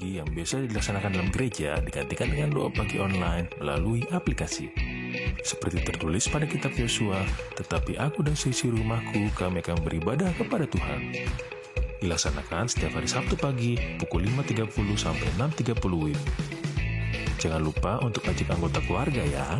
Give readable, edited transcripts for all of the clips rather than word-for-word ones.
pagi yang biasa dilaksanakan dalam gereja digantikan dengan doa pagi online melalui aplikasi. Seperti tertulis pada kitab Yosua, tetapi aku dan seisi rumahku kami akan beribadah kepada Tuhan. Dilaksanakan setiap hari Sabtu pagi pukul 5.30 sampai 6.30 WIB. Jangan lupa untuk ajak anggota keluarga ya.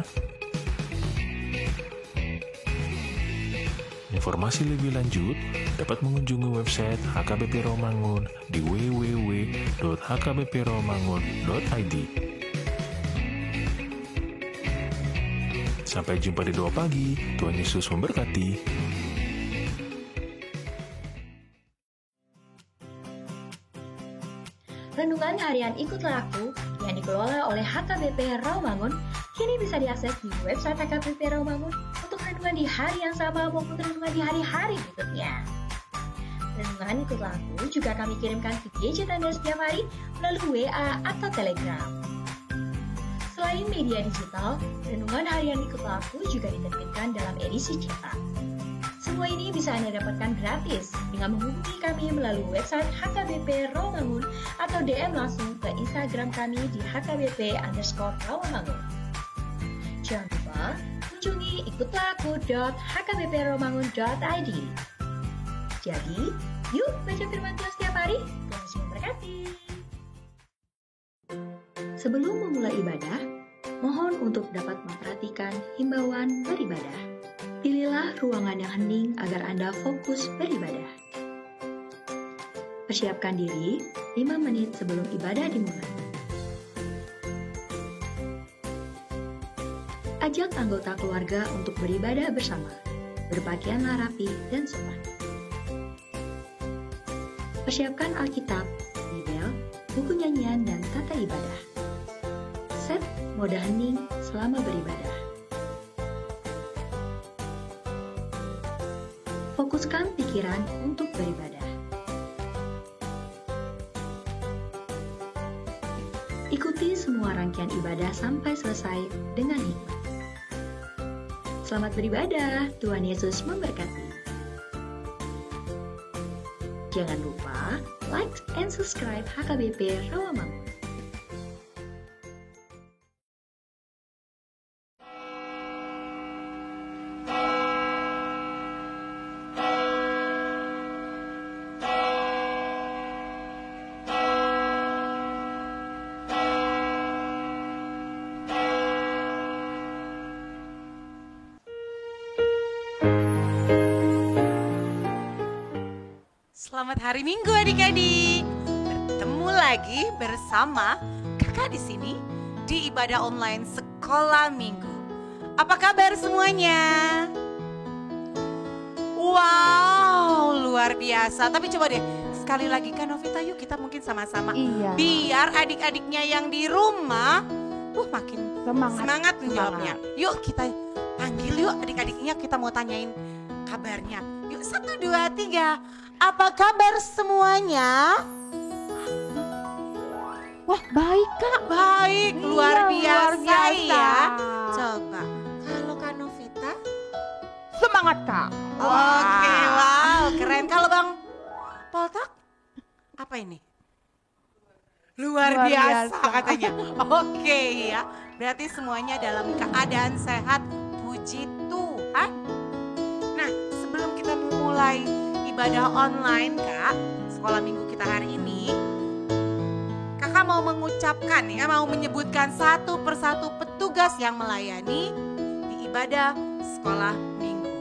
Informasi lebih lanjut dapat mengunjungi website HKBP Rawamangun di www.hkbprawamangun.id. Sampai jumpa di doa pagi. Tuhan Yesus memberkati. Renungan harian Ikutlah Aku yang dikelola oleh HKBP Rawamangun kini bisa diakses di website HKBP Rawamangun untuk renungan di hari yang sama maupun renungan di hari-hari berikutnya. Renungan Ikutlah Aku juga kami kirimkan ke gadget Anda setiap hari melalui WA atau Telegram. Selain media digital, renungan harian Ikutlah Aku juga diterbitkan dalam edisi cetak. Semua ini bisa Anda dapatkan gratis dengan menghubungi kami melalui website HKBP Rawamangun atau DM langsung ke Instagram kami di @hkbp_rawamangun. Jangan lupa kunjungi ikutlahku.hkbprawamangun.id. Jadi, yuk baca firman Tuhan setiap hari. Tuhan Yesus memberkati. Sebelum memulai ibadah, mohon untuk dapat memperhatikan himbauan beribadah. Pilihlah ruangan yang hening agar Anda fokus beribadah. Persiapkan diri 5 menit sebelum ibadah dimulai. Ajak anggota keluarga untuk beribadah bersama, berpakaianlah rapi dan sopan. Persiapkan Alkitab, Bibel, buku nyanyian, dan tata ibadah. Set mode hening selama beribadah. Fokuskan pikiran untuk beribadah. Ikuti semua rangkaian ibadah sampai selesai dengan hikmat. Selamat beribadah, Tuhan Yesus memberkati. Jangan lupa like and subscribe HKBP Rawamangun. Selamat hari Minggu adik-adik. Bertemu lagi bersama kakak di sini di ibadah online sekolah minggu. Apa kabar semuanya? Wow, luar biasa. Tapi coba deh sekali lagi kan Novita, yuk kita mungkin sama-sama. Iya. Biar adik-adiknya yang di rumah makin semangat menjawabnya. Yuk kita panggil yuk adik-adiknya, kita mau tanyain kabarnya. Yuk 1, 2, 3. Apa kabar semuanya? Wah, baik Kak. Baik, luar Iya, biasa luar biasa. ya. Coba, kalau Kak Novita? Semangat Kak. Oke, wow, keren. Kalau Bang Poltak? Apa ini? Luar Luar biasa biasa. katanya. Oke ya, berarti semuanya dalam keadaan sehat. Puji Tuhan. Nah, sebelum kita memulai ibadah online Kak, sekolah minggu kita hari ini, Kakak mau mengucapkan ya, mau menyebutkan satu persatu petugas yang melayani di ibadah sekolah minggu.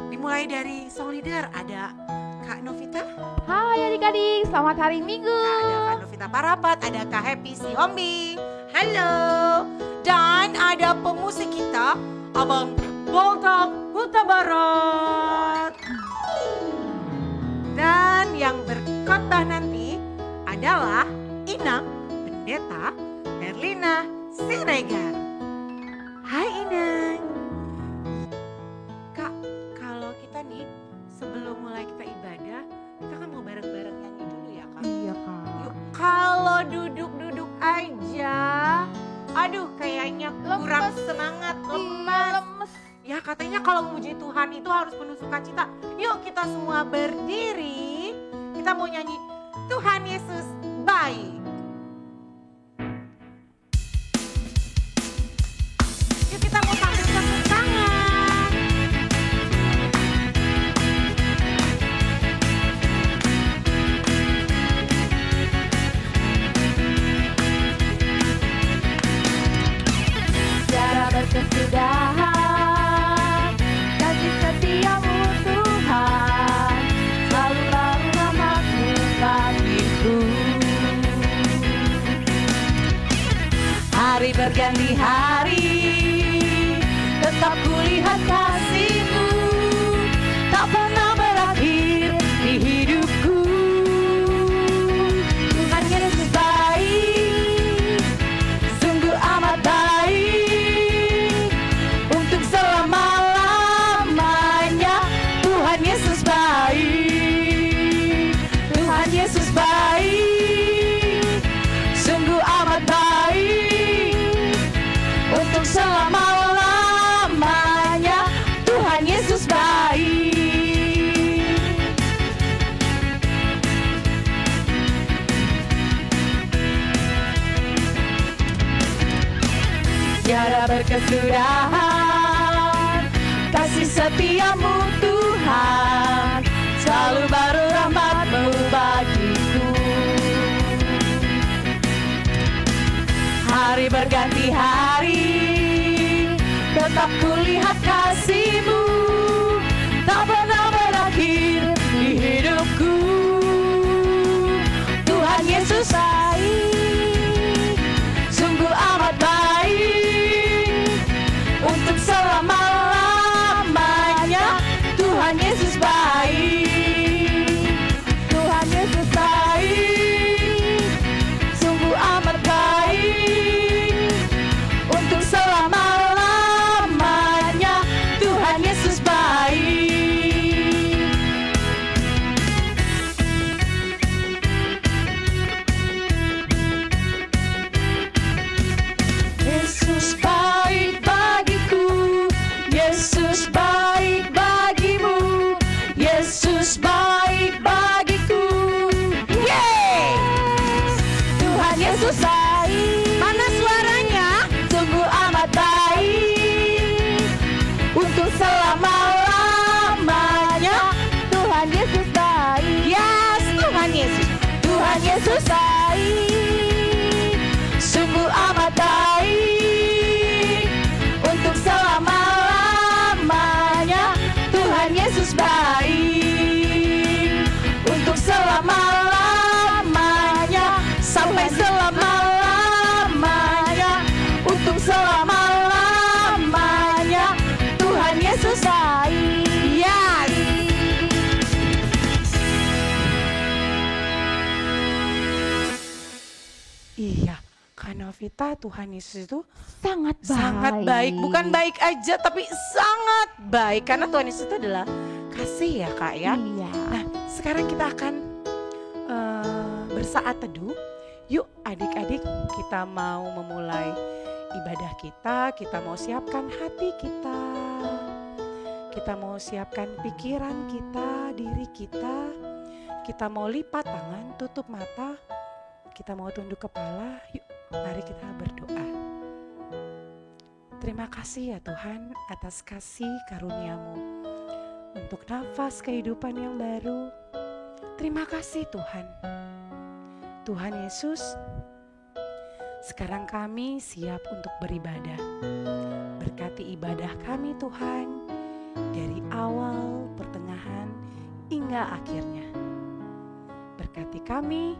Dimulai dari song leader, ada Kak Novita. Hai adik-adik, selamat hari Minggu. Ada Kak Novita Parapat, ada Kak Happy Sihombi. Halo. Dan ada pemusik kita, Abang Poltak Huta Barat. Dan yang berkhotbah nanti adalah Inang Pendeta Herlina Siregar. Hai Inang. Kak, kalau kita nih sebelum mulai kita ibadah, kita kan mau bareng-bareng nyanyi dulu ya Kak. Iya Kak. Yuk, kalau duduk-duduk aja, aduh kayaknya kurang semangat, lemas. Ya katanya kalau memuji Tuhan itu harus penuh sukacita. Yuk kita semua berdiri, kita mau nyanyi Tuhan Yesus baik. Yuk kita mau sambil tepuk tangan. Tiada berkesudahan, kasih setiamu Tuhan, selalu baru rahmat-Mu bagiku. Hari berganti hari, tetap kulihat kasih-Mu, tak pernah berakhir di hidupku. Tuhan Yesus baik, sungguh amat baik, untuk selama-lamanya. Tuhan Yesus baik, Tuhan Yesus baik, sungguh amat baik, untuk selama-lamanya. Tuhan Yesus baik. Tiada berkesudahan, kasih setiamu Tuhan, selalu baru rahmat-Mu bagiku. Hari berganti hari, tetap kulihat kasih-Mu, tak pernah berakhir di hidupku. Tuhan Yesus baik, sungguh amat baik, untuk selama-lamanya. Tuhan Yesus baik, Tuhan Yesus baik, sungguh amat baik, untuk selama-lamanya. Tuhan Yesus baik. Yesus baik bagiku, Yesus baik bagimu, Yesus baik bagiku. Yeay! Tuhan Yesus baik. Mana suaranya? Sungguh amat baik, untuk selama-lamanya. Tuhan Yesus baik. Yes, Tuhan Yesus. Tuhan Yesus baik, sungguh amat baik, untuk selama-lamanya. Tuhan Yesus baik, untuk selama-lamanya, sampai selama-lamanya, untuk selama-lamanya. Tuhan Yesus baik. Yes. Iya, Kak Novita, Tuhan Yesus itu Sangat baik. sangat baik. Bukan baik aja, tapi sangat baik. Karena Tuhan Yesus itu adalah kasih ya Kak ya. Iya. Nah, sekarang kita akan bersaat teduh. Yuk adik-adik, kita mau memulai ibadah kita. Kita mau siapkan hati kita. Kita mau siapkan pikiran kita, diri kita. Kita mau lipat tangan, tutup mata. Kita mau tunduk kepala. Yuk, mari kita berdoa. Terima kasih ya Tuhan atas kasih karunia-Mu untuk nafas kehidupan yang baru. Terima kasih Tuhan. Tuhan Yesus, sekarang kami siap untuk beribadah. Berkati ibadah kami Tuhan, dari awal, pertengahan, hingga akhirnya. Berkati kami,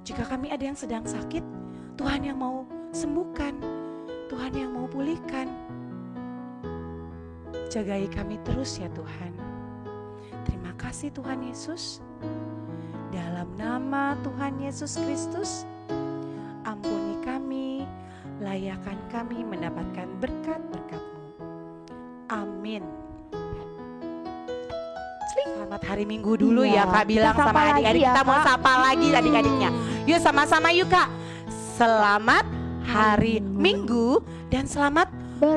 jika kami ada yang sedang sakit, Tuhan yang mau sembuhkan, Tuhan yang mau pulihkan. Jagai kami terus ya Tuhan. Terima kasih Tuhan Yesus. Dalam nama Tuhan Yesus Kristus, ampuni kami, layakkan kami mendapatkan berkat-berkat-Mu. Amin. Selamat hari Minggu dulu Iya, ya Kak, bilang kita sama sapa adik-adik. lagi ya, Kita mau Kak. sapa lagi adik-adiknya. Yuk sama-sama yuk Kak. Selamat hari Minggu dan selamat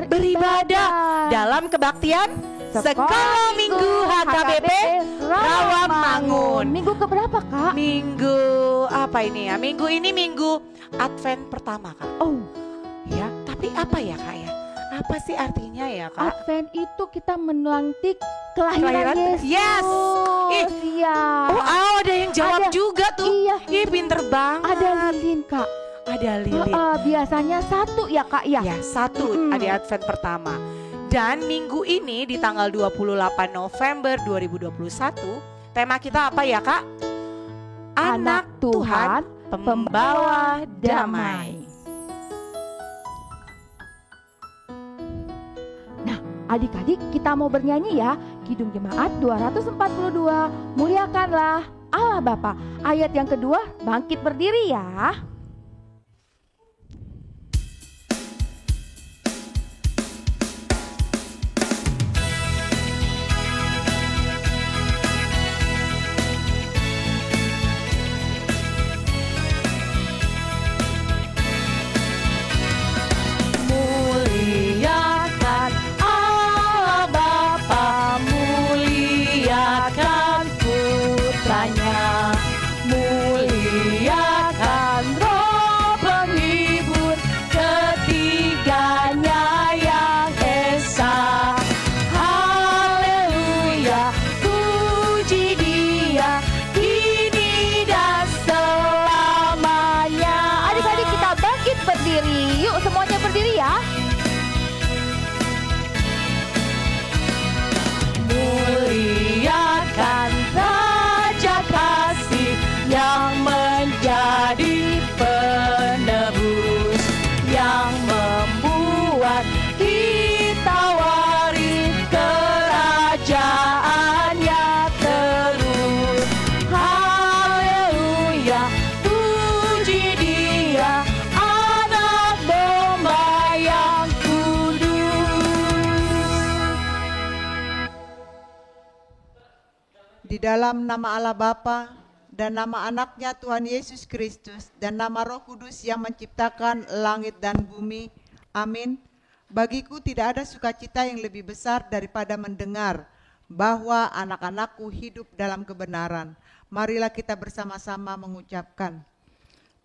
beribadah dalam kebaktian Sekolah Minggu HKBP Rawamangun. bangun. Minggu keberapa, Kak? Minggu apa ini ya? Minggu ini minggu Advent pertama, Kak. Oh, Ya, tapi apa ya, Kak ya? Apa sih artinya ya, Kak? Advent itu kita menanti kelahiran Kelahiran? Yesus. Yes. Ih. Iya. Oh, ada yang jawab Ada. juga tuh. Iya. Ih, pinter banget. Ada lilin, Kak. Ada lilin. Biasanya satu ya, Kak, ya. Ya, satu di Advent pertama. Dan minggu ini di tanggal 28 November 2021, tema kita apa ya, Kak? Anak Tuhan, pembawa damai. Nah, adik-adik kita mau bernyanyi ya. Kidung Jemaat 242, muliakanlah Allah Bapa. Ayat yang kedua, bangkit berdiri ya. Muliakan Allah Bapa, muliakan putranya, muliakan Roh penghibur, ketiganya yang esa. Haleluya, puji Dia, kini dan selamanya. Adik-adik kita bangkit berdiri. Yuk semuanya berdiri ya. Muliakan Raja Kasih yang menjadi penebus, yang membuat kita waris kerajaannya terus. Haleluya, puji Dia, anak domba yang kudus. Di dalam nama Allah Bapa dan nama anaknya Tuhan Yesus Kristus dan nama Roh Kudus yang menciptakan langit dan bumi. Amin. Bagiku tidak ada sukacita yang lebih besar daripada mendengar bahwa anak-anakku hidup dalam kebenaran. Marilah kita bersama-sama mengucapkan,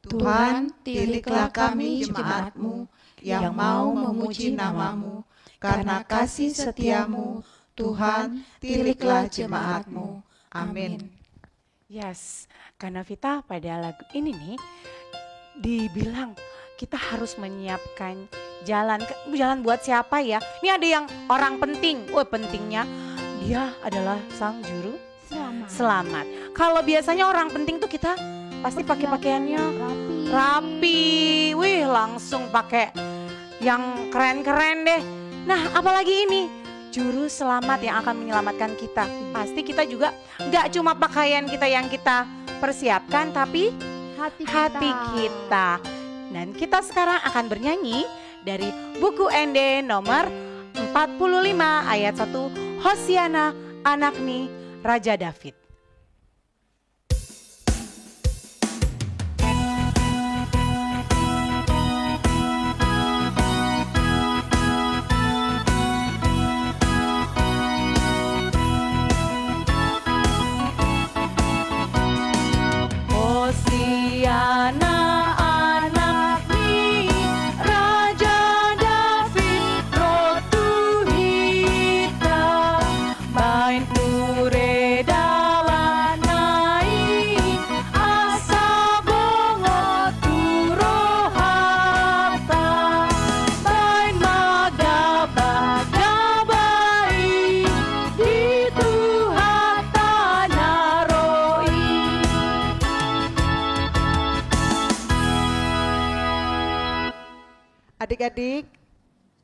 Tuhan, tiliklah kami jemaat-Mu yang mau memuji nama-Mu. Karena kasih setiamu, Tuhan, tiliklah jemaat-Mu. Amin. Yes, karena Vita pada lagu ini nih dibilang kita harus menyiapkan jalan buat siapa ya? Ini ada yang orang penting. Pentingnya dia adalah sang juru selamat. Kalau biasanya orang penting tuh kita pasti pakai pakaiannya rapi. Wih, langsung pakai yang keren-keren deh. Nah, apalagi ini juru selamat yang akan menyelamatkan kita. Pasti kita juga gak cuma pakaian kita yang kita persiapkan, tapi hati kita. Dan kita sekarang akan bernyanyi dari buku ND nomor 45 ayat 1, Hosiana Anakni Raja David. Hosiana anakni Raja David, roh Tuhita, main pure dawanai, asa bongo turo harta, main magabagabai, di Tuhan tanaroi. Adik-adik,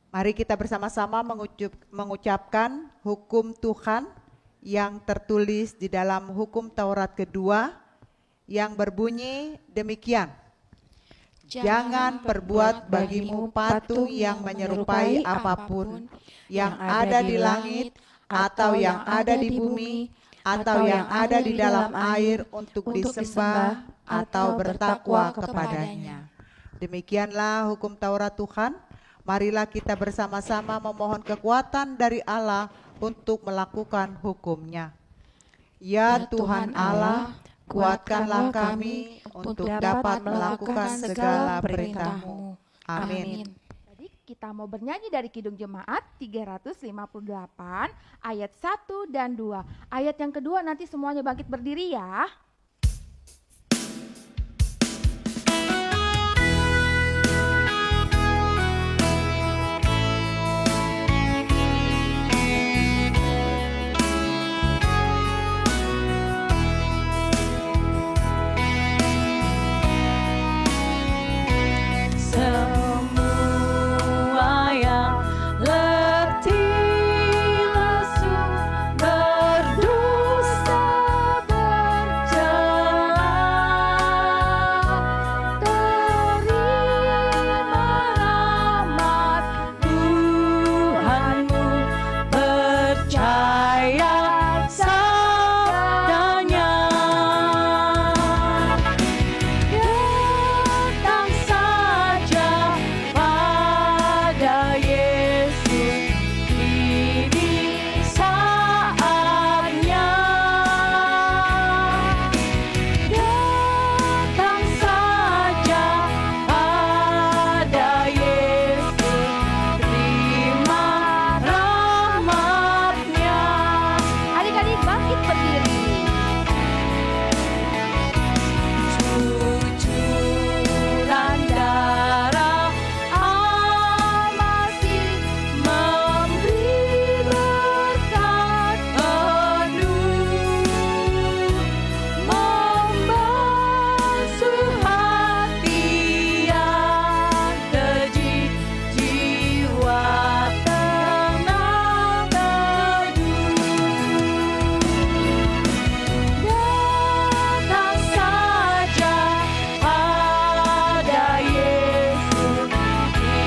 mari kita bersama-sama mengucapkan hukum Tuhan yang tertulis di dalam hukum Taurat kedua yang berbunyi demikian. Jangan perbuat bagimu patung yang menyerupai apapun yang ada di langit atau yang ada di bumi atau yang ada di dalam air untuk disembah atau bertakwa kepadanya. Demikianlah hukum Taurat Tuhan. Marilah kita bersama-sama memohon kekuatan dari Allah untuk melakukan hukumnya. Ya Tuhan Allah, kuatkanlah kami untuk dapat melakukan segala perintah-Mu. Amin. Jadi kita mau bernyanyi dari Kidung Jemaat 358 ayat 1 dan 2. Ayat yang kedua nanti semuanya bangkit berdiri ya. Semua yang letih lesu berdosa bercela, terima rahmat Tuhanmu, percaya sabdanya. Datang saja pada Yesus, ini saatnya. Datang saja pada Yesus, terima rahmat-Nya. Adik-adik bangkit berdiri. Cucuran darah Al-Masih memberi berkat penuh, membasuh hati yang keji, jiwa tenang teduh. Datang saja pada Yesus,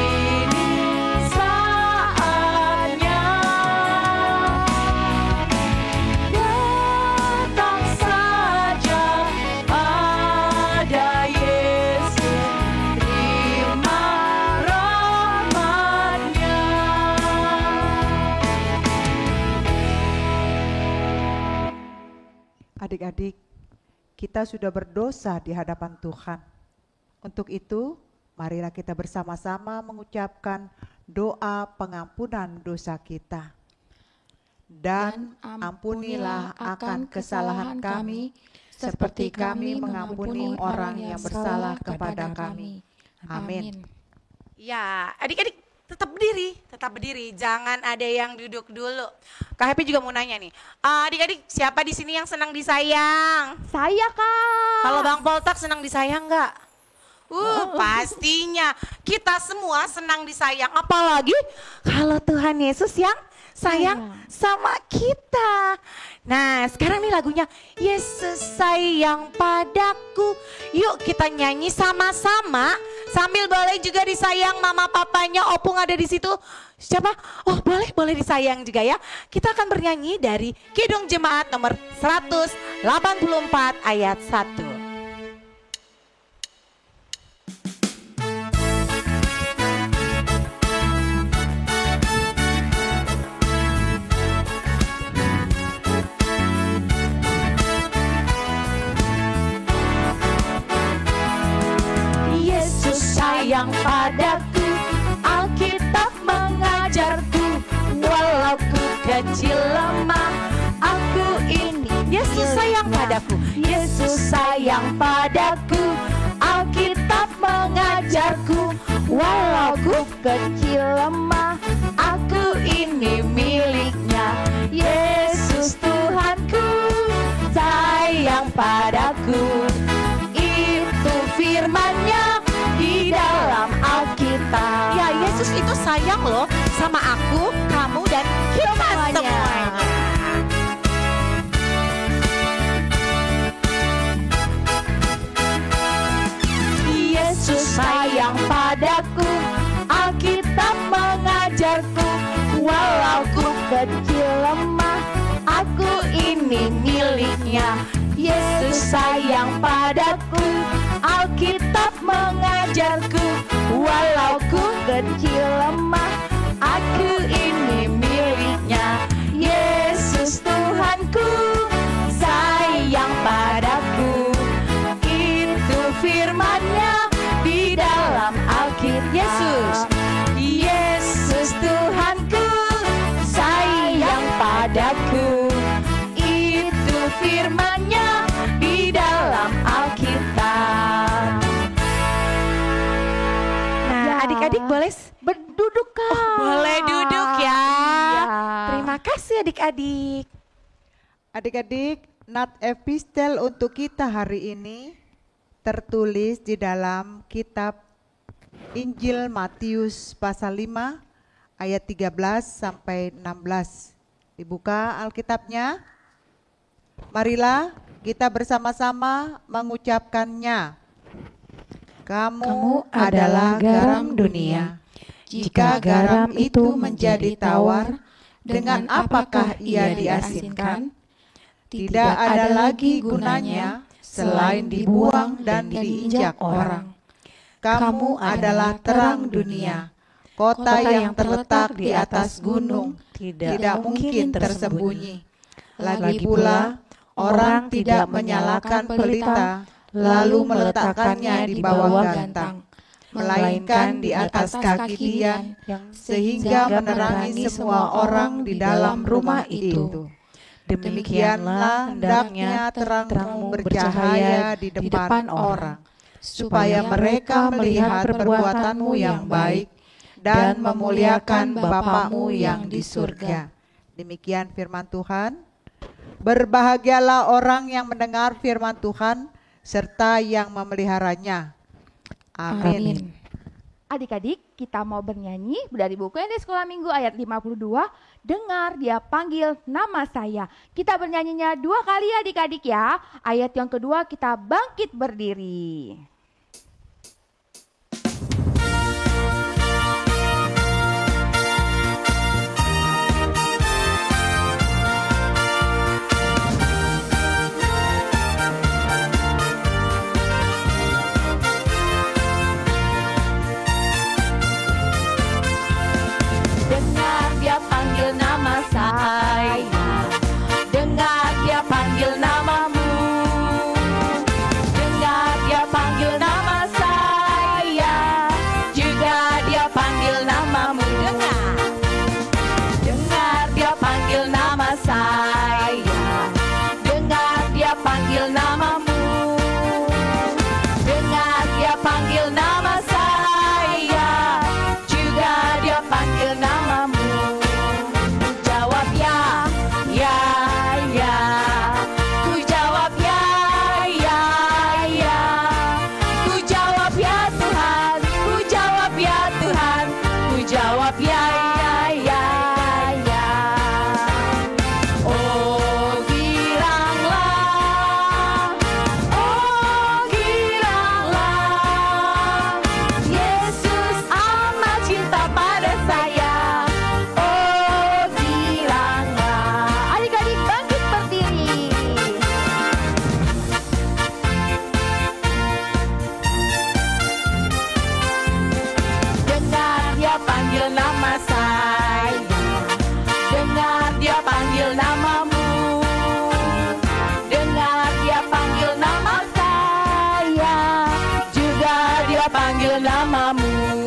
ini saatnya. Datang saja pada Yesus, terima rahmat-Nya. Adik-adik, kita sudah berdosa di hadapan Tuhan. Untuk itu, marilah kita bersama-sama mengucapkan doa pengampunan dosa kita. Dan ampunilah akan kesalahan kami, seperti kami mengampuni orang yang bersalah kepada kami. Amin. Ya, adik-adik tetap berdiri, jangan ada yang duduk dulu. Kak Happy juga mau nanya nih, adik-adik siapa di sini yang senang disayang? Saya Kak. Kalau Bang Poltak senang disayang nggak? Pastinya kita semua senang disayang, apalagi kalau Tuhan Yesus yang sayang sama kita. Nah, sekarang nih lagunya Yesus sayang padaku. Yuk kita nyanyi sama-sama. Sambil boleh juga disayang mama papanya, opung ada di situ. Siapa? Oh, boleh disayang juga ya. Kita akan bernyanyi dari Kidung Jemaat nomor 184 ayat 1. Yesus sayang padaku, Alkitab mengajarku, walau ku kecil lemah, aku ini. Yesus sayang padaku. Yesus sayang padaku, Alkitab mengajarku, walau ku kecil lemah, aku ini miliknya. Yesus Tuhanku sayang padaku, itu firman-Nya di dalam Alkitab. Ya, Yesus itu sayang loh sama aku, kamu, dan kita semuanya. Yesus sayang padaku, Alkitab mengajarku, walau ku kecil lemah, aku ini miliknya. Yesus sayang padaku, Alkitab mengajarku, walau ku kecil lemah, aku ini miliknya. Yesus Tuhanku boleh berduduk Kak. boleh duduk ya. Iya. Terima kasih adik-adik. Adik-adik, nat epistel untuk kita hari ini tertulis di dalam kitab Injil Matius pasal 5 ayat 13 sampai 16. Dibuka Alkitabnya. Marilah kita bersama-sama mengucapkannya. Kamu adalah garam dunia. Jika garam itu menjadi tawar, dengan apakah ia diasinkan? Tidak ada lagi gunanya selain dibuang dan diinjak orang. Kamu adalah terang dunia. Kota yang terletak di atas gunung tidak mungkin tersembunyi. Lagi pula, orang tidak menyalakan pelita lalu meletakkannya di bawah gantang, melainkan di atas kaki dia, sehingga menerangi semua orang di dalam rumah itu. Demikianlah hendaknya terangmu bercahaya di depan orang, supaya mereka melihat perbuatanmu yang baik dan memuliakan Bapamu yang di surga. Demikian firman Tuhan. Berbahagialah orang yang mendengar firman Tuhan serta yang memeliharanya. Amin. Adik-adik, kita mau bernyanyi dari buku yang di sekolah minggu ayat 52. Dengar dia panggil nama saya. Kita bernyanyinya 2 kali adik-adik ya. Ayat yang kedua kita bangkit berdiri. Dengar dia panggil nama saya, dengar dia panggil namamu, dengar dia panggil nama saya, juga dia panggil namamu. Dengar dia panggil nama saya, dengar dia panggil namamu, dengar dia panggil nama saya, juga dia panggil namamu. Jawab ya, ya, ya. Ku jawab ya, ya, ya. Ku jawab ya Tuhan, ku jawab ya Tuhan, ku jawab ya, ya, ya, ya. Oh giranglah, Yesus amat cinta pada saya. Oh giranglah. Adik-adik bangkit berdiri. Dengar dia panggil nama saya, dengar dia panggil namamu, dengar dia panggil nama saya, juga dia panggil namamu.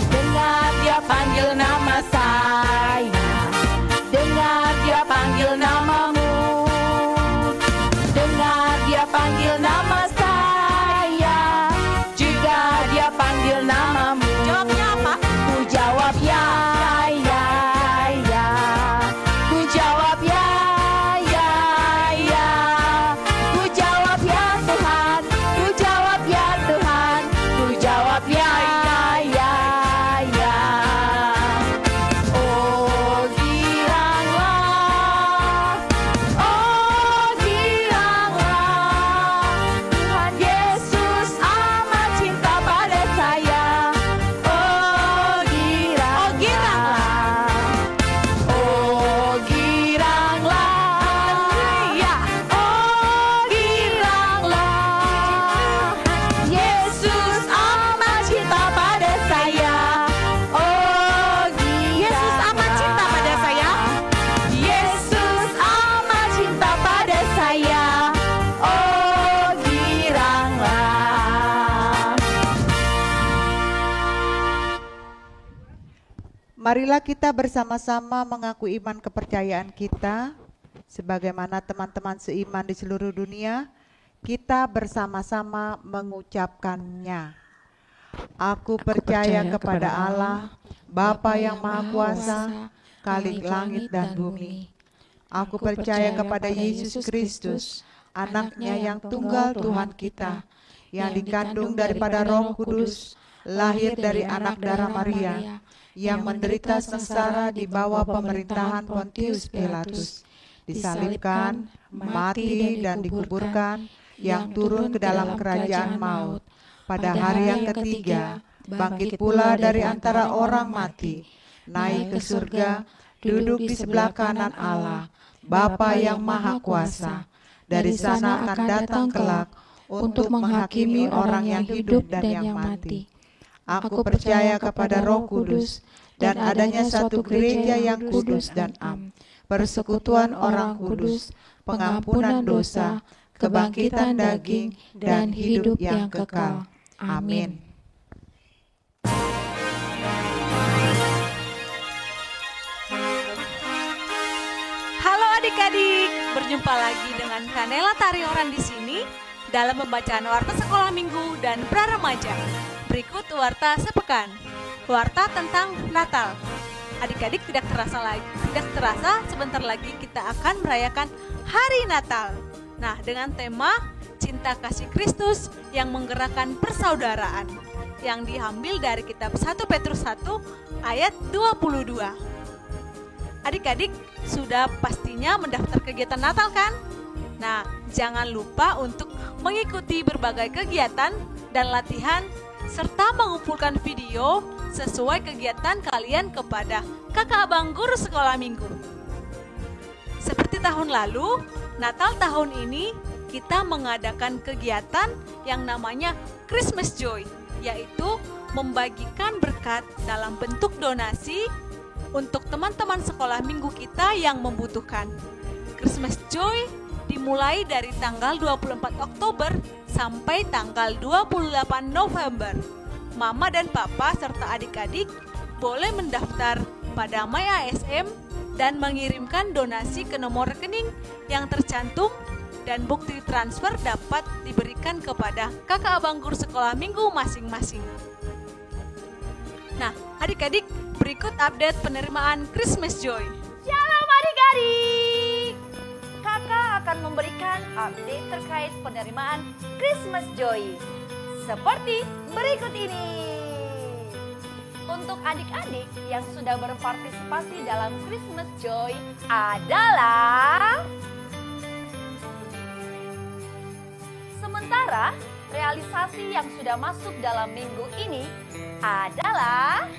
Dengar dia panggil nama saya, dengar dia panggil namamu, dengar dia panggil nama saya, juga dia panggil namamu. Jawabnya apa? Ku jawab ya, ya, ya. Ku jawab ya, ya, ya. Ku jawab ya Tuhan, ku jawab ya Tuhan, ku jawab ya, ya, ya. Oh giranglah, Tuhan Yesus amat cinta pada saya. Oh giranglah, oh giranglah, haleluya. Oh giranglah, Yesus amat cinta pada saya. Oh Yesus amat cinta pada saya. Yesus amat cinta pada saya. Oh giranglah. Marilah kita bersama-sama mengaku iman kepercayaan kita. Sebagaimana teman-teman seiman di seluruh dunia, kita bersama-sama mengucapkannya. Aku percaya kepada Allah, Bapa yang Maha Kuasa, Khalik langit dan bumi. Aku percaya kepada Yesus Kristus, anaknya yang tunggal Tuhan kita, yang dikandung daripada Roh Kudus, lahir dari anak darah Maria, yang menderita sengsara di bawah pemerintahan Pontius Pilatus, disalibkan, mati dan dikuburkan, yang turun ke dalam kerajaan maut. Pada hari yang ketiga, bangkit pula dari antara orang mati, naik ke surga, duduk di sebelah kanan Allah, Bapa yang Maha Kuasa. Dari sana akan datang kelak untuk menghakimi orang yang hidup dan yang mati. Aku percaya kepada Roh Kudus dan adanya satu gereja yang kudus dan am, persekutuan orang kudus, pengampunan dosa, kebangkitan daging, dan hidup yang kekal. Amin. Halo adik-adik, berjumpa lagi dengan Kanela Tarioran di sini dalam pembacaan warta sekolah minggu dan pra-remaja. Berikut warta sepekan. Warta tentang Natal. Adik-adik tidak terasa sebentar lagi kita akan merayakan hari Natal. Nah, dengan tema cinta kasih Kristus yang menggerakkan persaudaraan yang diambil dari kitab 1 Petrus 1 ayat 22. Adik-adik sudah pastinya mendaftar kegiatan Natal kan? Nah, jangan lupa untuk mengikuti berbagai kegiatan dan latihan serta mengumpulkan video sesuai kegiatan kalian kepada kakak abang guru sekolah minggu. Seperti tahun lalu, Natal tahun ini kita mengadakan kegiatan yang namanya Christmas Joy, yaitu membagikan berkat dalam bentuk donasi untuk teman-teman sekolah minggu kita yang membutuhkan. Christmas Joy dimulai dari tanggal 24 Oktober sampai tanggal 28 November. Mama dan papa serta adik-adik boleh mendaftar pada MyASM dan mengirimkan donasi ke nomor rekening yang tercantum, dan bukti transfer dapat diberikan kepada kakak abang guru sekolah minggu masing-masing. Nah, adik-adik, berikut update penerimaan Christmas Joy. Shalom adik-adik. Kakak akan memberikan update terkait penerimaan Christmas Joy seperti berikut ini. Untuk adik-adik yang sudah berpartisipasi dalam Christmas Joy adalah: sementara realisasi yang sudah masuk dalam minggu ini adalah,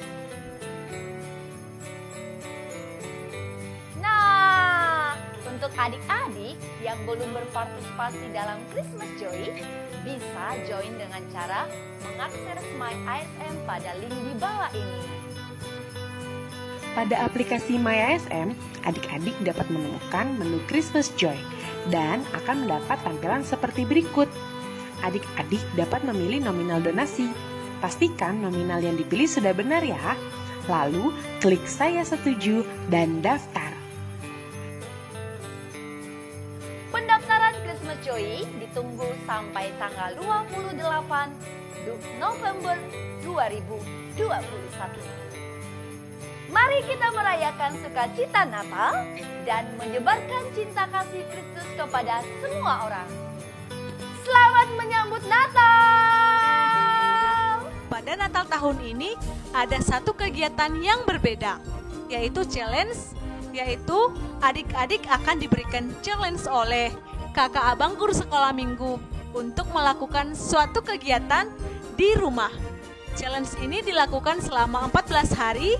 nah, untuk adik-adik yang belum berpartisipasi dalam Christmas Joy, bisa join dengan cara mengakses MyASM pada link di bawah ini. Pada aplikasi MyASM, adik-adik dapat menemukan menu Christmas Joy dan akan mendapat tampilan seperti berikut. Adik-adik dapat memilih nominal donasi. Pastikan nominal yang dipilih sudah benar ya. Lalu, klik saya setuju dan daftar. Pendaftaran Christmas Joy ditunggu sampai tanggal 28 November 2021. Mari kita merayakan sukacita Natal dan menyebarkan cinta kasih Kristus kepada semua orang. Selamat menyambut Natal! Pada Natal tahun ini ada satu kegiatan yang berbeda, yaitu challenge, yaitu adik-adik akan diberikan challenge oleh kakak abang guru sekolah minggu untuk melakukan suatu kegiatan di rumah. Challenge ini dilakukan selama 14 hari,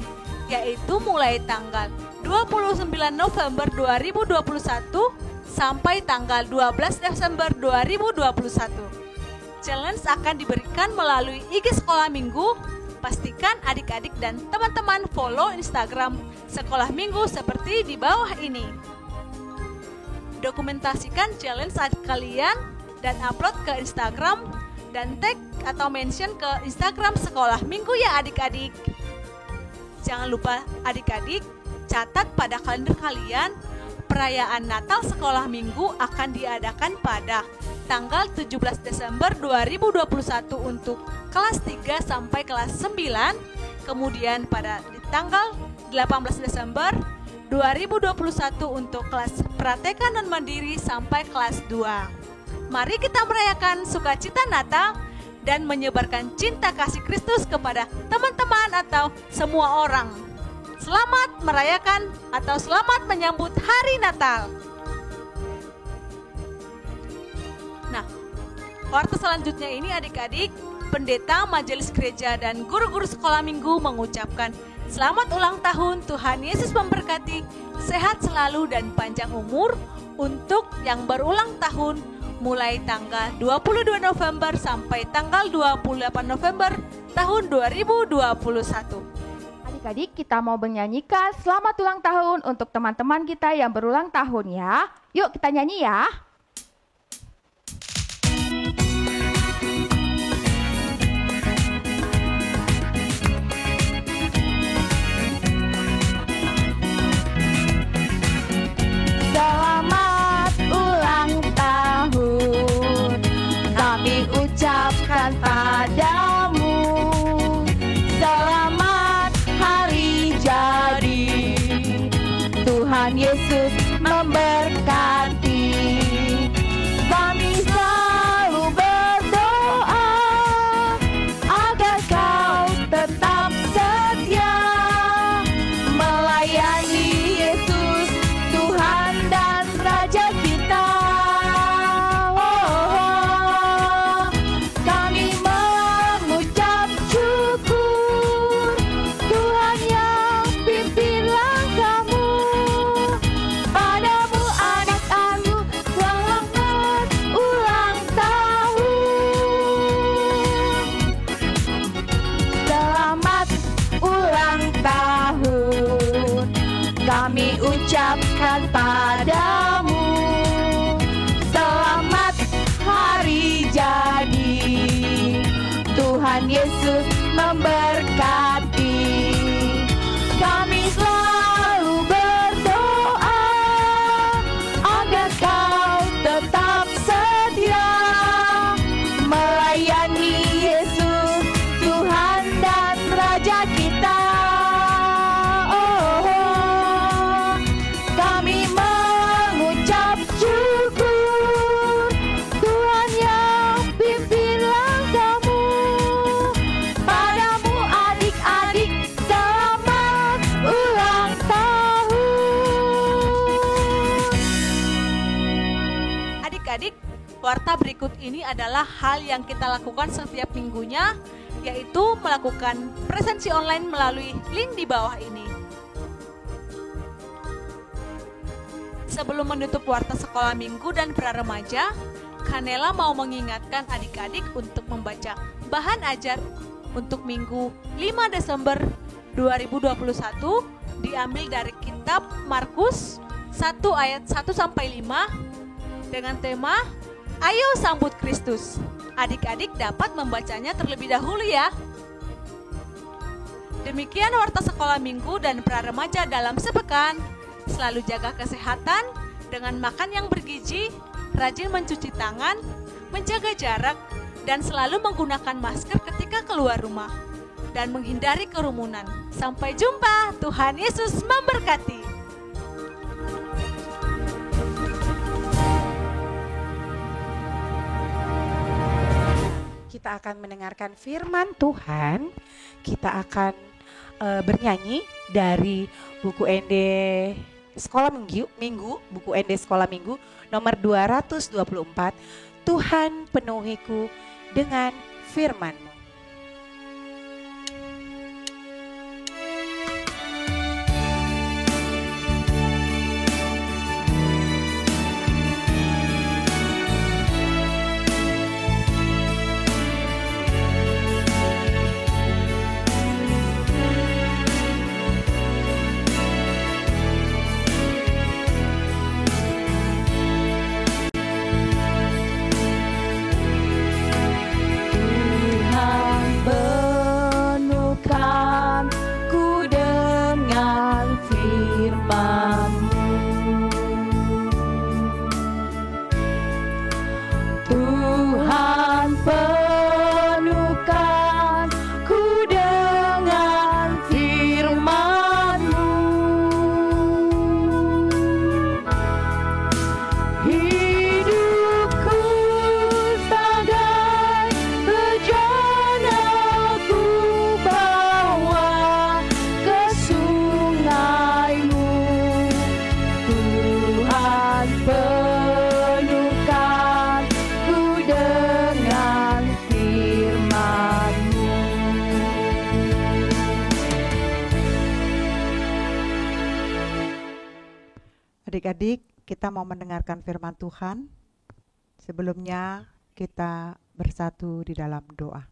yaitu mulai tanggal 29 November 2021 sampai tanggal 12 Desember 2021. Challenge akan diberikan melalui IG Sekolah Minggu. Pastikan adik-adik dan teman-teman follow Instagram Sekolah Minggu seperti di bawah ini. Dokumentasikan challenge kalian dan upload ke Instagram dan tag atau mention ke Instagram Sekolah Minggu ya adik-adik. Jangan lupa adik-adik catat pada kalender kalian perayaan Natal Sekolah Minggu akan diadakan pada tanggal 17 Desember 2021 untuk kelas 3 sampai kelas 9, kemudian pada di tanggal 18 Desember 2021 untuk kelas Praktek Non-Mandiri sampai kelas 2. Mari kita merayakan sukacita Natal dan menyebarkan cinta kasih Kristus kepada teman-teman atau semua orang. Selamat merayakan atau selamat menyambut hari Natal. Nah, warta selanjutnya ini adik-adik, pendeta majelis gereja dan guru-guru sekolah minggu mengucapkan selamat ulang tahun, Tuhan Yesus memberkati, sehat selalu dan panjang umur untuk yang berulang tahun mulai tanggal 22 November sampai tanggal 28 November tahun 2021. Adik-adik, kita mau menyanyikan selamat ulang tahun untuk teman-teman kita yang berulang tahun ya. Yuk kita nyanyi ya. Selamat ulang tahun kami ucapkan padamu. Selamat hari jadi, Tuhan Yesus memberkati. Kami selalu berdoa agar kau tetap setia melayani Yesus, Tuhan dan Raja kita. Kami mengucap syukur, Tuhan yang pimpin langkahmu. Padamu anak-anak, selamat ulang tahun. Selamat ulang tahun kami ucapkan padamu. Selamat hari jadi, Tuhan Yesus memberkati. Kami selalu berdoa agar kau tetap setia melayani Yesus, Tuhan dan Raja kita. Kami mengucap syukur, Tuhan yang pimpin langkahmu. Padamu adik-adik, selamat ulang tahun. Adik-adik, warta berikut ini adalah hal yang kita lakukan setiap minggunya, yaitu melakukan presensi online melalui link di bawah ini. Sebelum menutup warta sekolah minggu dan pra-remaja, Kanela mau mengingatkan adik-adik untuk membaca bahan ajar untuk minggu 5 Desember 2021 diambil dari kitab Markus 1 ayat 1-5 dengan tema Ayo Sambut Kristus. Adik-adik dapat membacanya terlebih dahulu ya. Demikian warta sekolah minggu dan pra-remaja dalam sepekan. Selalu jaga kesehatan dengan makan yang bergizi, rajin mencuci tangan, menjaga jarak, dan selalu menggunakan masker ketika keluar rumah, dan menghindari kerumunan. Sampai jumpa, Tuhan Yesus memberkati. Kita akan mendengarkan firman Tuhan. Kita akan bernyanyi dari buku ND Sekolah Minggu, buku ND Sekolah Minggu nomor 224. Tuhan penuhiku dengan firman-Mu. Tuhan Adik-adik, kita mau mendengarkan firman Tuhan. Sebelumnya kita bersatu di dalam doa.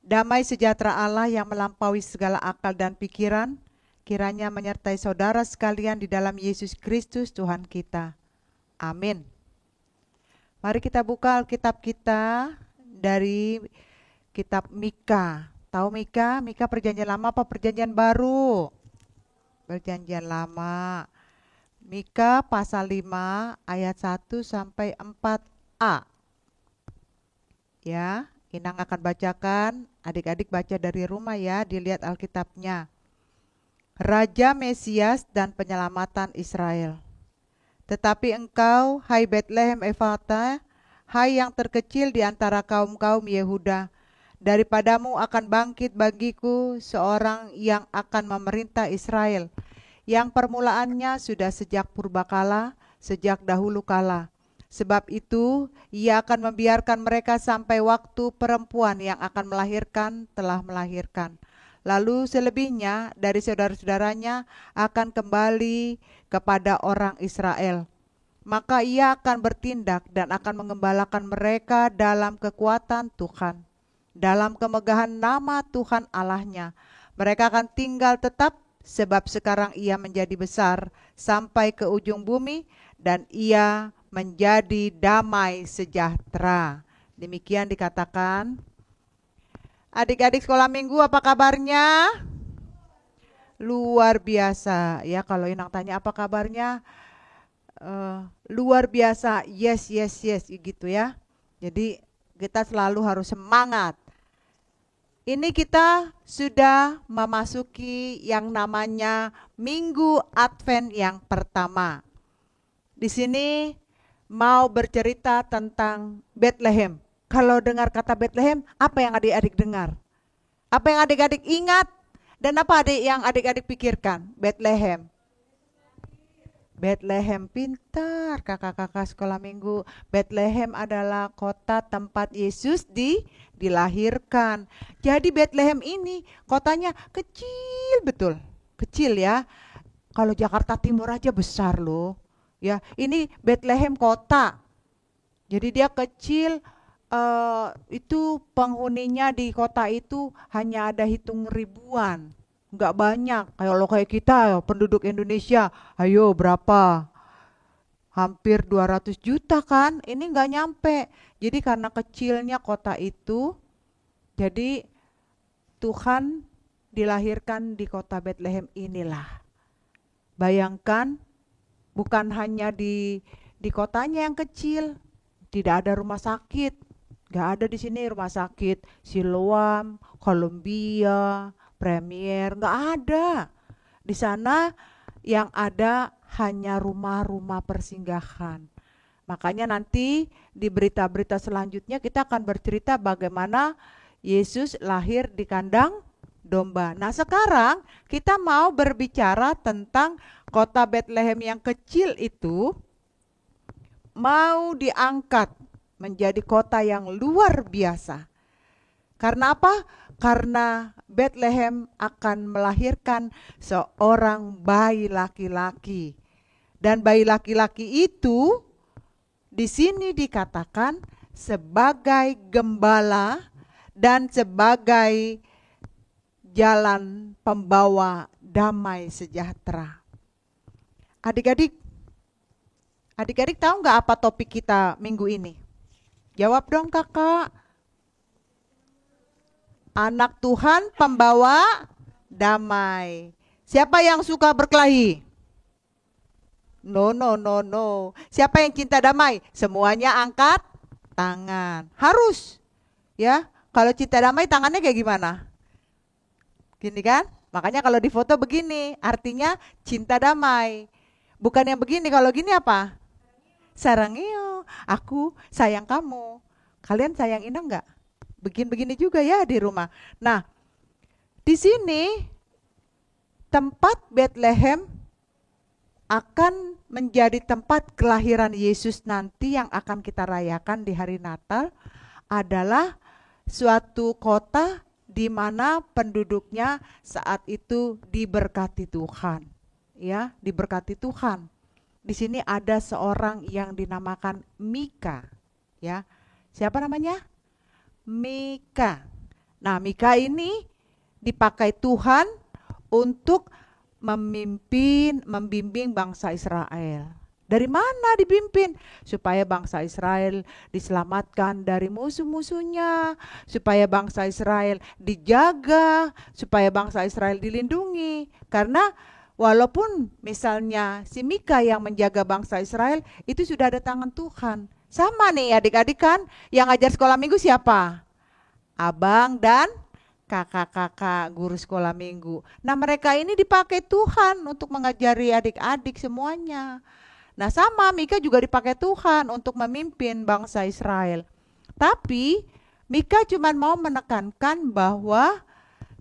Damai sejahtera Allah yang melampaui segala akal dan pikiran, kiranya menyertai saudara sekalian di dalam Yesus Kristus Tuhan kita. Amin. Mari kita buka Alkitab kita dari kitab Mika. Tahu Mika? Mika perjanjian lama apa perjanjian baru? Perjanjian lama. Mika pasal 5 ayat 1 sampai 4a. Ya, Inang akan bacakan, adik-adik baca dari rumah ya, dilihat Alkitabnya. Raja Mesias dan penyelamatan Israel. Tetapi engkau, hai Betlehem Efrata, hai yang terkecil di antara kaum-kaum Yehuda, daripadamu akan bangkit bagiku seorang yang akan memerintah Israel, yang permulaannya sudah sejak purbakala, sejak dahulu kala. Sebab itu, ia akan membiarkan mereka sampai waktu perempuan yang akan melahirkan telah melahirkan. Lalu selebihnya dari saudara-saudaranya akan kembali kepada orang Israel. Maka ia akan bertindak dan akan mengembalakan mereka dalam kekuatan Tuhan, dalam kemegahan nama Tuhan Allahnya. Mereka akan tinggal tetap, sebab sekarang ia menjadi besar sampai ke ujung bumi, dan ia menjadi damai sejahtera. Demikian dikatakan. Adik-adik sekolah minggu, apa kabarnya? Luar biasa. Ya, kalau Inang tanya apa kabarnya, luar biasa. Yes gitu ya. Jadi kita selalu harus semangat. Ini kita sudah memasuki yang namanya Minggu Advent yang pertama. Di sini mau bercerita tentang Bethlehem. Kalau dengar kata Bethlehem, apa yang adik-adik dengar? Apa yang adik-adik ingat? Dan apa yang adik-adik pikirkan? Bethlehem. Bethlehem, pintar kakak-kakak sekolah minggu. Bethlehem adalah kota tempat Yesus dilahirkan. Jadi Bethlehem ini kotanya kecil betul. Kecil ya. Kalau Jakarta Timur aja besar loh. Ya, ini Bethlehem kota. Jadi dia kecil, itu penghuninya di kota itu hanya ada hitung ribuan, nggak banyak. Kalau kayak kita penduduk Indonesia, ayo berapa? Hampir 200 juta kan? Ini nggak nyampe. Jadi karena kecilnya kota itu, jadi Tuhan dilahirkan di kota Bethlehem inilah. Bayangkan, bukan hanya di kotanya yang kecil, tidak ada rumah sakit, nggak ada di sini rumah sakit Siloam, Columbia, Premier, nggak ada. Di sana yang ada hanya rumah-rumah persinggahan. Makanya nanti di berita-berita selanjutnya kita akan bercerita bagaimana Yesus lahir di kandang domba. Nah sekarang kita mau berbicara tentang kota Bethlehem yang kecil itu mau diangkat menjadi kota yang luar biasa. Karena apa? Karena Bethlehem akan melahirkan seorang bayi laki-laki. Dan bayi laki-laki itu di sini dikatakan sebagai gembala dan sebagai jalan pembawa damai sejahtera. Adik-adik tahu nggak apa topik kita minggu ini? Jawab dong kakak. Anak Tuhan pembawa damai. Siapa yang suka berkelahi? No. Siapa yang cinta damai? Semuanya angkat tangan. Harus. Ya, kalau cinta damai tangannya kayak gimana? Gini kan? Makanya kalau di foto begini, artinya cinta damai. Bukan yang begini, kalau gini apa? Sarangio, aku sayang kamu. Kalian sayang Inang enggak? Begini juga ya di rumah. Nah, di sini tempat Bethlehem akan menjadi tempat kelahiran Yesus nanti yang akan kita rayakan di hari Natal adalah suatu kota di mana penduduknya saat itu diberkati Tuhan. ya, diberkati Tuhan. Di sini ada seorang yang dinamakan Mika, ya. Siapa namanya? Mika. Nah, Mika ini dipakai Tuhan untuk membimbing bangsa Israel. Dari mana dipimpin? Supaya bangsa Israel diselamatkan dari musuh-musuhnya, supaya bangsa Israel dijaga, supaya bangsa Israel dilindungi. Karena walaupun misalnya si Mika yang menjaga bangsa Israel, itu sudah ada tangan Tuhan. Sama nih adik-adik kan, yang ngajar sekolah minggu siapa? Abang dan kakak-kakak guru sekolah minggu. Nah, mereka ini dipakai Tuhan untuk mengajari adik-adik semuanya. Nah, sama Mika juga dipakai Tuhan untuk memimpin bangsa Israel. Tapi Mika cuma mau menekankan bahwa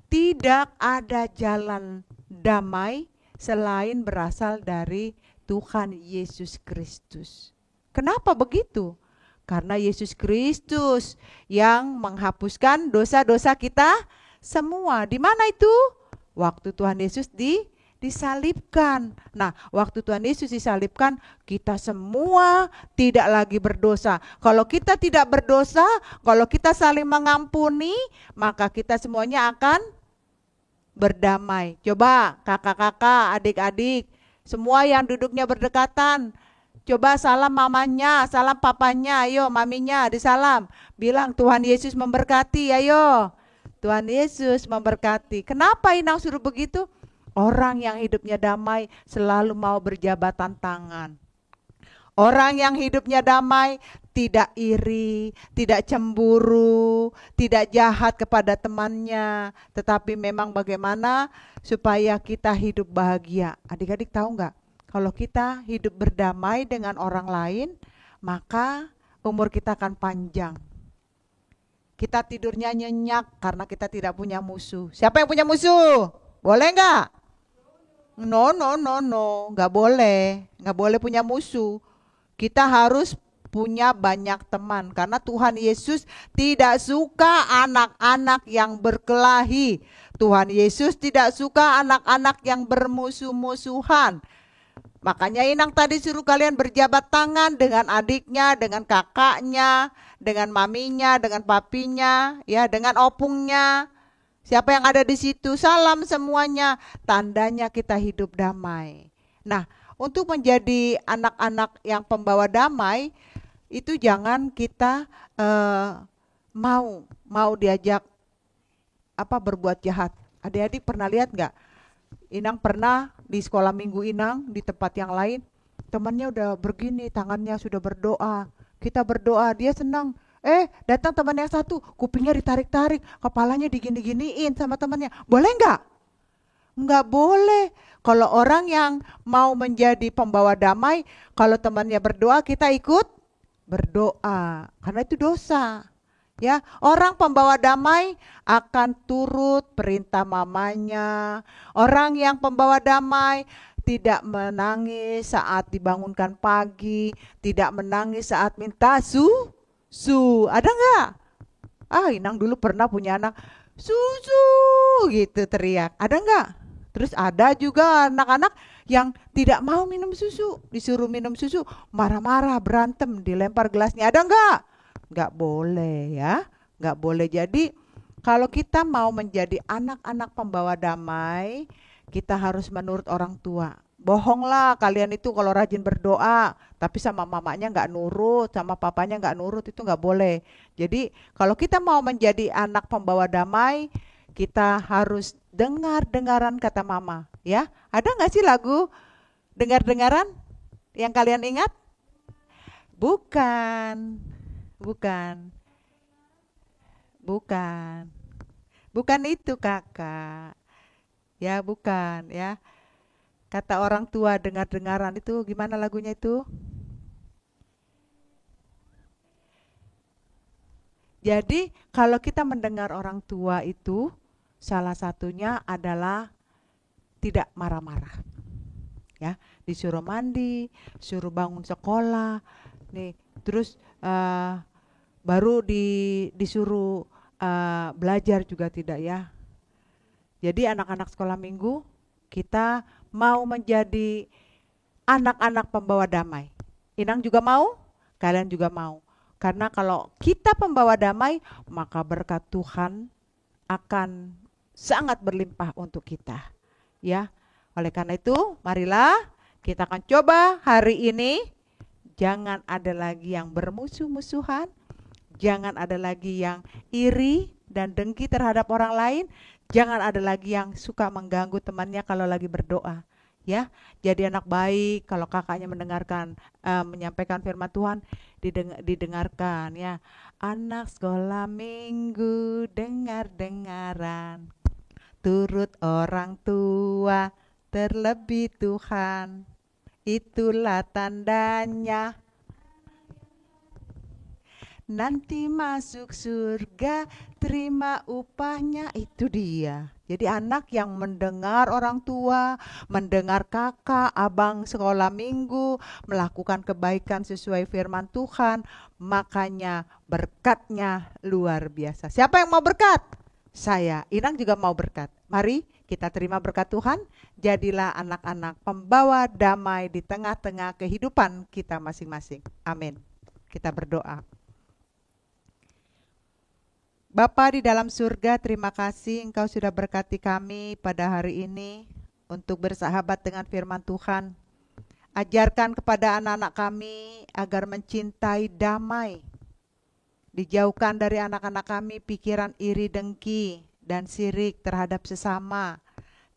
tidak ada jalan damai selain berasal dari Tuhan Yesus Kristus. Kenapa begitu? Karena Yesus Kristus yang menghapuskan dosa-dosa kita semua. Di mana itu? Waktu Tuhan Yesus disalibkan. Nah, waktu Tuhan Yesus disalibkan, kita semua tidak lagi berdosa. Kalau kita tidak berdosa, kalau kita saling mengampuni, maka kita semuanya akan berdamai. Coba kakak-kakak, adik-adik, semua yang duduknya berdekatan, coba salam mamanya, salam papanya, ayo maminya disalam. Bilang Tuhan Yesus memberkati, ayo. Tuhan Yesus memberkati. Kenapa Inang suruh begitu? Orang yang hidupnya damai selalu mau berjabatan tangan. Orang yang hidupnya damai tidak iri, tidak cemburu, tidak jahat kepada temannya. Tetapi memang bagaimana supaya kita hidup bahagia. Adik-adik tahu nggak? Kalau kita hidup berdamai dengan orang lain, maka umur kita akan panjang. Kita tidurnya nyenyak karena kita tidak punya musuh. Siapa yang punya musuh? Boleh nggak? No, nggak boleh. Nggak boleh punya musuh. Kita harus punya banyak teman. Karena Tuhan Yesus tidak suka anak-anak yang berkelahi. Tuhan Yesus tidak suka anak-anak yang bermusuh-musuhan. Makanya Inang tadi suruh kalian berjabat tangan dengan adiknya, dengan kakaknya, dengan maminya, dengan papinya, ya, dengan opungnya. Siapa yang ada di situ, salam semuanya. Tandanya kita hidup damai. Nah, untuk menjadi anak-anak yang pembawa damai, itu jangan kita mau diajak berbuat jahat. Adik-adik pernah lihat nggak? Inang pernah di sekolah minggu Inang di tempat yang lain, temannya udah begini, tangannya sudah berdoa. Kita berdoa, dia senang. Datang teman yang satu, kupingnya ditarik-tarik, kepalanya digini-giniin sama temannya. Boleh nggak? Nggak boleh. Kalau orang yang mau menjadi pembawa damai, kalau temannya berdoa, kita ikut berdoa. Karena itu dosa. Ya, orang pembawa damai akan turut perintah mamanya. Orang yang pembawa damai tidak menangis saat dibangunkan pagi, tidak menangis saat minta susu. Ada nggak? Inang dulu pernah punya anak, susu gitu teriak. Ada nggak? Terus ada juga anak-anak yang tidak mau minum susu, disuruh minum susu, marah-marah, berantem, dilempar gelasnya. Ada nggak? Nggak boleh ya, nggak boleh. Jadi kalau kita mau menjadi anak-anak pembawa damai, kita harus menurut orang tua. Bohonglah kalian itu kalau rajin berdoa, tapi sama mamanya nggak nurut, sama papanya nggak nurut, itu nggak boleh. Jadi kalau kita mau menjadi anak pembawa damai, kita harus dengar-dengaran kata mama. Ya, ada nggak sih lagu dengar-dengaran yang kalian ingat? Bukan. Bukan itu kakak. Ya, bukan ya. Kata orang tua dengar-dengaran itu gimana lagunya itu? Jadi kalau kita mendengar orang tua itu salah satunya adalah tidak marah-marah. Ya, disuruh mandi, suruh bangun sekolah. Nih, terus baru disuruh belajar juga tidak ya. Jadi anak-anak sekolah minggu kita mau menjadi anak-anak pembawa damai. Inang juga mau, kalian juga mau. Karena kalau kita pembawa damai, maka berkat Tuhan akan sangat berlimpah untuk kita. Ya, oleh karena itu, marilah kita akan coba hari ini. Jangan ada lagi yang bermusuh-musuhan, jangan ada lagi yang iri dan dengki terhadap orang lain, jangan ada lagi yang suka mengganggu temannya kalau lagi berdoa. Ya, jadi anak baik kalau kakaknya menyampaikan firman Tuhan, didengarkan ya. Anak sekolah minggu dengar-dengaran, turut orang tua terlebih Tuhan, itulah tandanya nanti masuk surga terima upahnya. Itu dia. Jadi anak yang mendengar orang tua, mendengar kakak, abang sekolah minggu, melakukan kebaikan sesuai firman Tuhan, makanya berkatnya luar biasa. Siapa yang mau berkat? Saya, Inang juga mau berkat. Mari kita terima berkat Tuhan, jadilah anak-anak pembawa damai di tengah-tengah kehidupan kita masing-masing. Amin. Kita berdoa. Bapa di dalam surga, terima kasih Engkau sudah berkati kami pada hari ini untuk bersahabat dengan firman Tuhan. Ajarkan kepada anak-anak kami agar mencintai damai. Dijauhkan dari anak-anak kami pikiran iri, dengki, dan sirik terhadap sesama.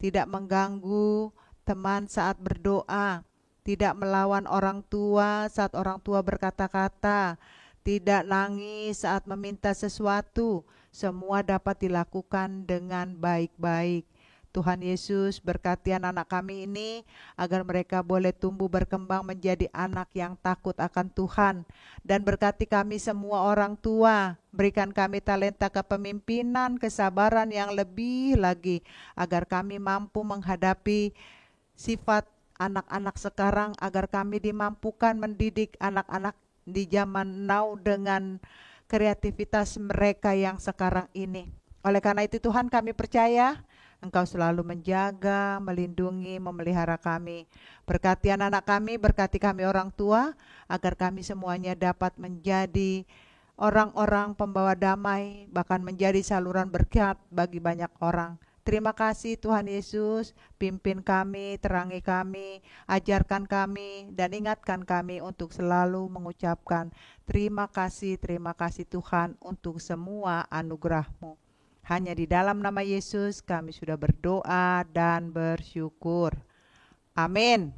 Tidak mengganggu teman saat berdoa. Tidak melawan orang tua saat orang tua berkata-kata. Tidak nangis saat meminta sesuatu. Semua dapat dilakukan dengan baik-baik. Tuhan Yesus berkati anak-anak kami ini agar mereka boleh tumbuh berkembang menjadi anak yang takut akan Tuhan. Dan berkati kami semua orang tua, berikan kami talenta kepemimpinan, kesabaran yang lebih lagi agar kami mampu menghadapi sifat anak-anak sekarang, agar kami dimampukan mendidik anak-anak di zaman now dengan kreativitas mereka yang sekarang ini. Oleh karena itu Tuhan, kami percaya Engkau selalu menjaga, melindungi, memelihara kami. Berkati anak-anak kami, berkati kami orang tua, agar kami semuanya dapat menjadi orang-orang pembawa damai, bahkan menjadi saluran berkat bagi banyak orang. Terima kasih Tuhan Yesus, pimpin kami, terangi kami, ajarkan kami, dan ingatkan kami untuk selalu mengucapkan terima kasih Tuhan untuk semua anugerah-Mu. Hanya di dalam nama Yesus kami sudah berdoa dan bersyukur. Amin.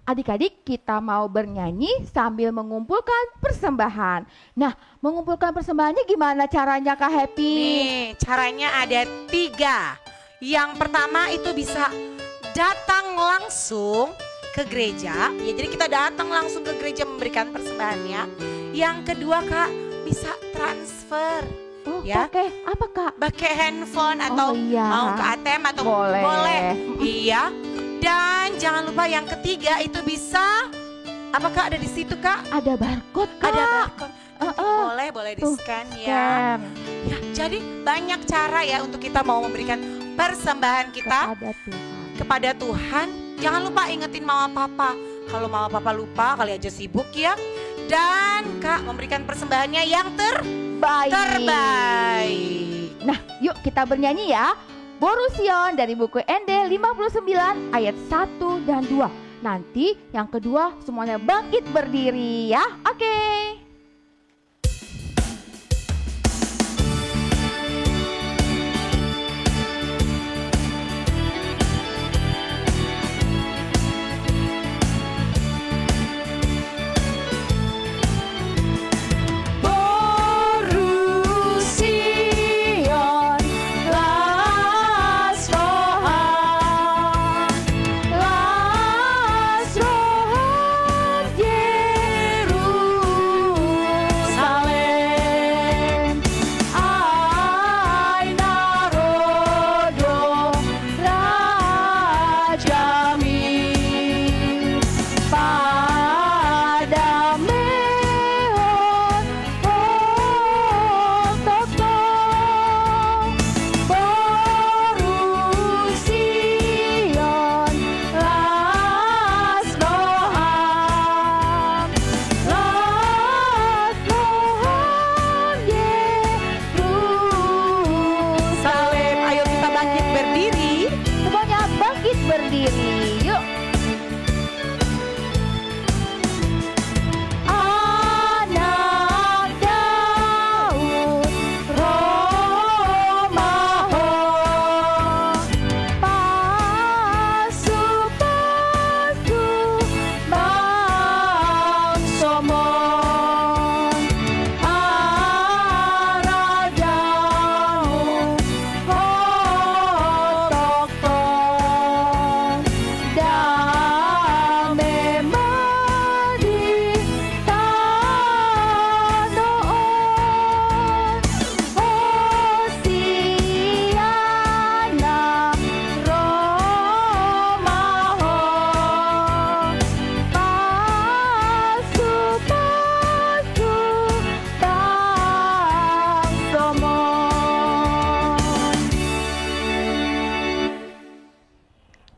Adik-adik, kita mau bernyanyi sambil mengumpulkan persembahan. Nah, mengumpulkan persembahannya gimana caranya Kak Happy? Nih, caranya ada 3. Yang pertama itu bisa datang langsung ke gereja. Ya, jadi kita datang langsung ke gereja memberikan persembahannya. Yang kedua Kak, bisa transfer. Oh, ya. Pakai apa Kak? Pakai handphone atau iya. mau ke ATM atau boleh. Iya. Dan jangan lupa yang ketiga itu bisa, apa Kak, ada di situ Kak? Ada barcode Kak. Ada barcode. Boleh di scan ya. Ya. Jadi banyak cara ya untuk kita mau memberikan persembahan kita kepada Tuhan. Jangan lupa ingetin mama papa. Kalau mama papa lupa, kali aja sibuk ya. Dan Kak memberikan persembahannya yang terbaik. Nah, yuk kita bernyanyi ya. Borusion dari buku ND 59 ayat 1 dan 2. Nanti yang kedua semuanya bangkit berdiri ya. Oke.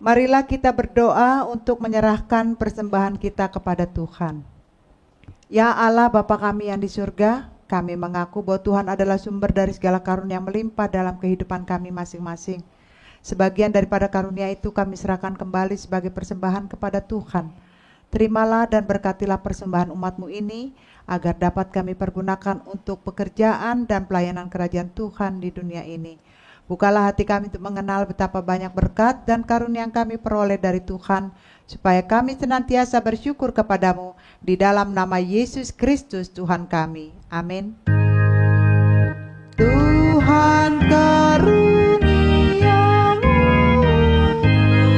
Marilah kita berdoa untuk menyerahkan persembahan kita kepada Tuhan. Ya Allah Bapa kami yang di surga, kami mengaku bahwa Tuhan adalah sumber dari segala karunia yang melimpah dalam kehidupan kami masing-masing. Sebagian daripada karunia itu kami serahkan kembali sebagai persembahan kepada Tuhan. Terimalah dan berkatilah persembahan umat-Mu ini, agar dapat kami pergunakan untuk pekerjaan dan pelayanan kerajaan Tuhan di dunia ini. Bukalah hati kami untuk mengenal betapa banyak berkat dan karunia yang kami peroleh dari Tuhan, supaya kami senantiasa bersyukur kepadamu di dalam nama Yesus Kristus Tuhan kami. Amin. Tuhan karuniamu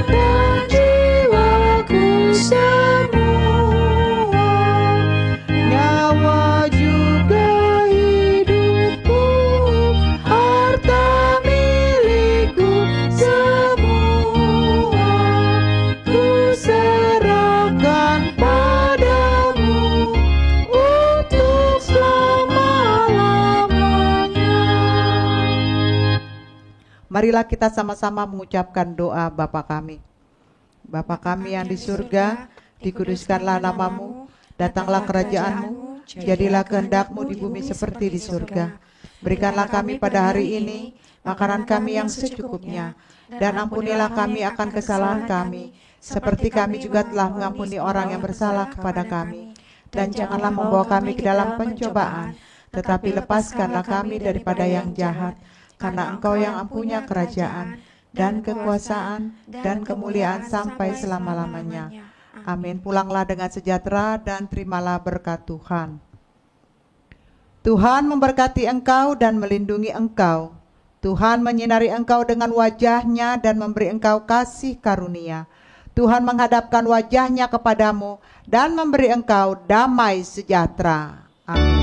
dan jiwaku semua, nyawa juga hidupku, harta milikku semua, ku serahkan padamu untuk selama-lamanya. Marilah kita sama-sama mengucapkan doa Bapa kami. Bapa kami yang di surga, dikuduskanlah namamu, datanglah kerajaanmu, jadilah kehendak-Mu di bumi seperti di surga. Berikanlah kami pada hari ini makanan kami yang secukupnya, dan ampunilah kami akan kesalahan kami, seperti kami juga telah mengampuni orang yang bersalah kepada kami. Dan janganlah membawa kami ke dalam pencobaan, tetapi lepaskanlah kami daripada yang jahat, karena Engkau yang mempunyai kerajaan, dan kekuasaan, dan kemuliaan sampai selama-lamanya. Amin. Pulanglah dengan sejahtera dan terimalah berkat Tuhan. Tuhan memberkati engkau dan melindungi engkau. Tuhan menyinari engkau dengan wajah-Nya dan memberi engkau kasih karunia. Tuhan menghadapkan wajah-Nya kepadamu dan memberi engkau damai sejahtera. Amin.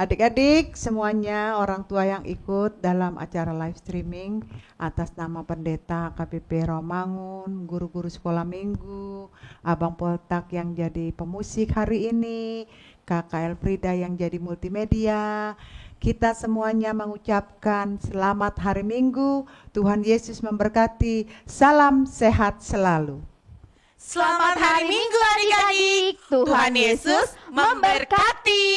Adik-adik semuanya, orang tua yang ikut dalam acara live streaming, atas nama Pendeta KPP Romangun, guru-guru sekolah minggu, Abang Poltak yang jadi pemusik hari ini, Kakak Elfrida yang jadi multimedia, kita semuanya mengucapkan selamat hari Minggu, Tuhan Yesus memberkati, salam sehat selalu. Selamat hari Minggu adik-adik, Tuhan Yesus memberkati.